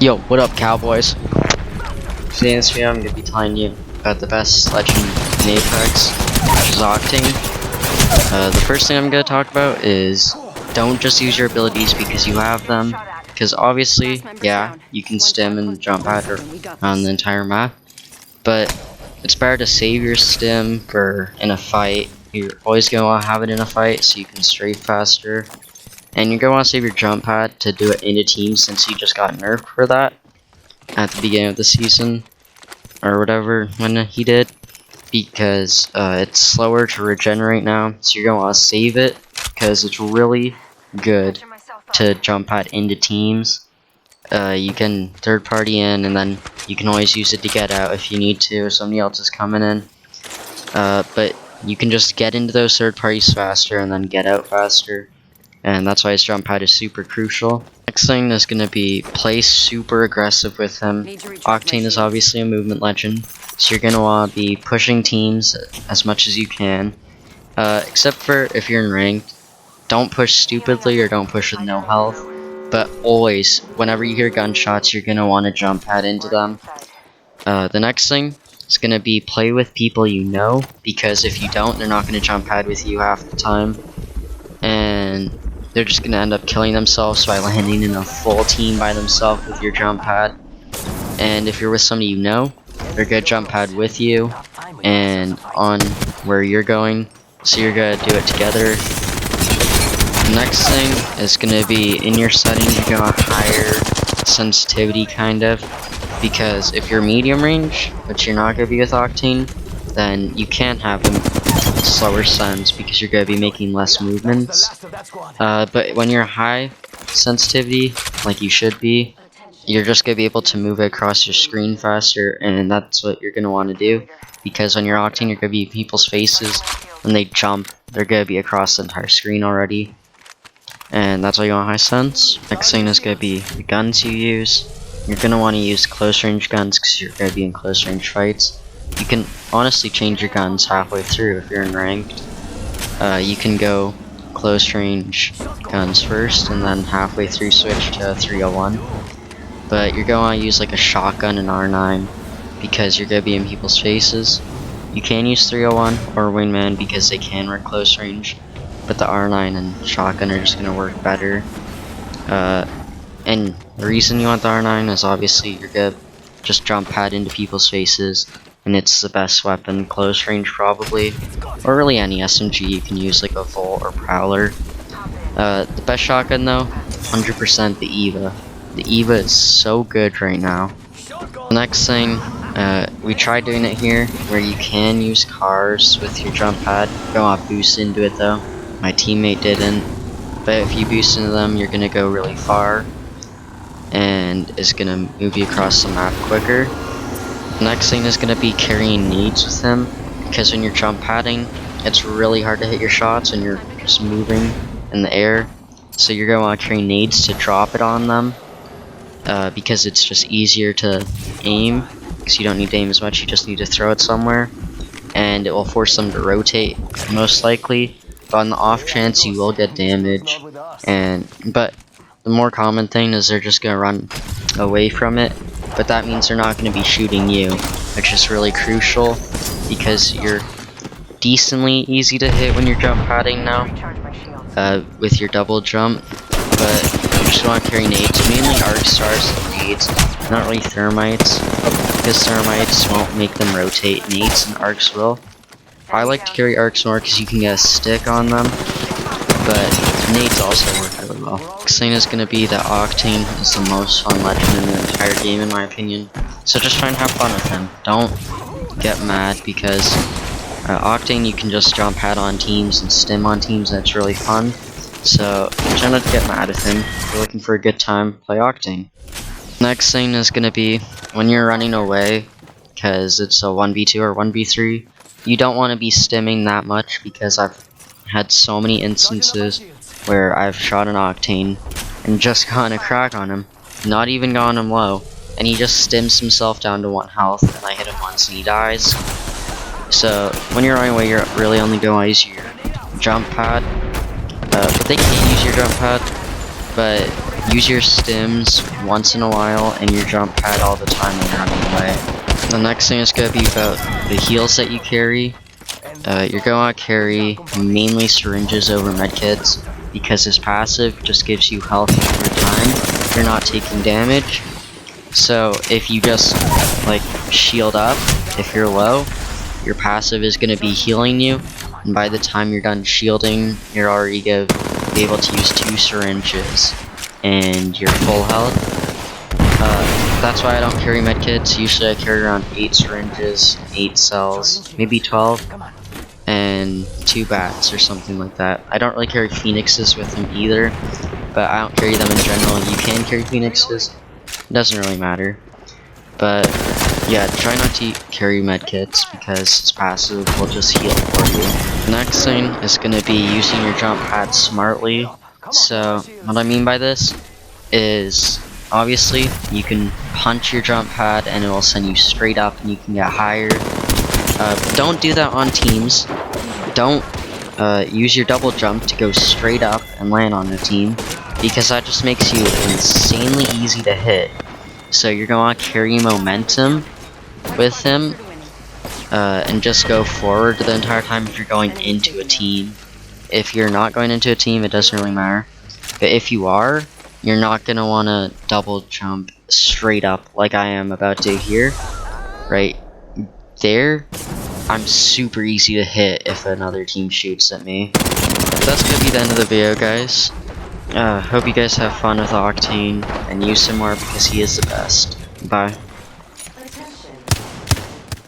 Yo, what up, cowboys? Today in this video, I'm going to be telling you about the best legend in Apex, which is Octane. The first thing I'm going to talk about is don't just use your abilities because you have them, because obviously, yeah, you can stim and jump at her on the entire map, but it's better to save your stim for in a fight. You're always going to want to have it in a fight so you can strafe faster. And you're going to want to save your jump pad to do it into teams since you just got nerfed for that at the beginning of the season. Or whatever, when he did. Because it's slower to regenerate now. So you're going to want to save it because it's really good to jump pad into teams. You can third party in and then you can always use it to get out if you need to. If somebody else is coming in. But you can just get into those third parties faster and then get out faster. And that's why his jump pad is super crucial. Next thing is going to be play super aggressive with him. Octane is obviously a movement legend, so you're going to want to be pushing teams as much as you can. Except for if you're in ranked, don't push stupidly or don't push with no health. But always, whenever you hear gunshots, you're going to want to jump pad into them. The next thing is going to be play with people you know, because if you don't, they're not going to jump pad with you half the time. And they're just gonna end up killing themselves by landing in a full team by themselves with your jump pad. And if you're with somebody you know, they're gonna jump pad with you and on where you're going, so you're gonna do it together. The next thing is gonna be in your settings, you're gonna higher sensitivity kind of, because if you're medium range, which you're not gonna be with Octane, then you can't have them slower sends because you're going to be making less movements. But when you're high sensitivity, like you should be, you're just going to be able to move across your screen faster, and that's what you're going to want to do, because when you're Octane, you're going to be in people's faces. When they jump, they're going to be across the entire screen already, and that's why you want high sense. Next thing is going to be the guns you use. You're going to want to use close range guns because you're going to be in close range fights. You can honestly change your guns halfway through if you're in ranked. You can go close range guns first and then halfway through switch to 301. But you're going to use like a shotgun and R9 because you're going to be in people's faces. You can use 301 or wingman because they can work close range, but the R9 and shotgun are just going to work better. And the reason you want the R9 is obviously you're going to just jump pad into people's faces. And it's the best weapon, close range probably, or really any SMG you can use, like a Volt or Prowler. The best shotgun though, 100% the Eva. The Eva is so good right now. The next thing, we tried doing it here, where you can use cars with your jump pad. You don't want to boost into it though. My teammate didn't. But if you boost into them, you're gonna go really far, and it's gonna move you across the map quicker. Next thing is going to be carrying nades with him, because when you're jump padding, it's really hard to hit your shots when you're just moving in the air. So you're going to want to carry nades to drop it on them, because it's just easier to aim, because you don't need to aim as much, you just need to throw it somewhere, and it will force them to rotate, most likely, but on the off chance you will get damage. But the more common thing is they're just going to run away from it. But that means they're not going to be shooting you, which is really crucial because you're decently easy to hit when you're jump padding now with your double jump. But you just want to carry nades, mainly arc stars and nades, not really thermites, because thermites won't make them rotate. Nades and arcs will. I like to carry arcs more because you can get a stick on them, but nades also work really well. Next thing is going to be that Octane is the most fun legend in the entire game in my opinion. So just try and have fun with him. Don't get mad because Octane you can just jump pad on teams and stim on teams and it's really fun. So try not to get mad with him. If you're looking for a good time, play Octane. Next thing is going to be when you're running away, because it's a 1v2 or 1v3, you don't want to be stimming that much because I've had so many instances where I've shot an Octane and just gotten a crack on him, not even gotten him low, and he just stims himself down to 1 health, and I hit him once and he dies. So when you're running away, you're really only going to use your jump pad, but they can use your jump pad, but use your stims once in a while and your jump pad all the time when running away. The next thing is going to be about the heals that you carry. You're going to carry mainly syringes over medkits because his passive just gives you health over time. You're not taking damage. So if you just like shield up, if you're low, your passive is going to be healing you. And by the time you're done shielding, you're already going to be able to use 2 syringes and you're full health. That's why I don't carry medkits. Usually I carry around 8 syringes, 8 cells, maybe 12, and 2 bats or something like that. I don't really carry phoenixes with them either, but I don't carry them in general. You can carry phoenixes, it doesn't really matter. But yeah, try not to carry medkits because its passive will just heal for you. The next thing is going to be using your jump pad smartly. So what I mean by this is, obviously you can punch your jump pad and it will send you straight up and you can get higher. Don't do that on teams. Don't use your double jump to go straight up and land on a team, because that just makes you insanely easy to hit. So you're going to carry momentum with him and just go forward the entire time if you're going into a team. If you're not going into a team, it doesn't really matter. But if you are, you're not going to want to double jump straight up like I am about to here. Right there, I'm super easy to hit if another team shoots at me. That's going to be the end of the video, guys. Hope you guys have fun with Octane and use him more because he is the best. Bye.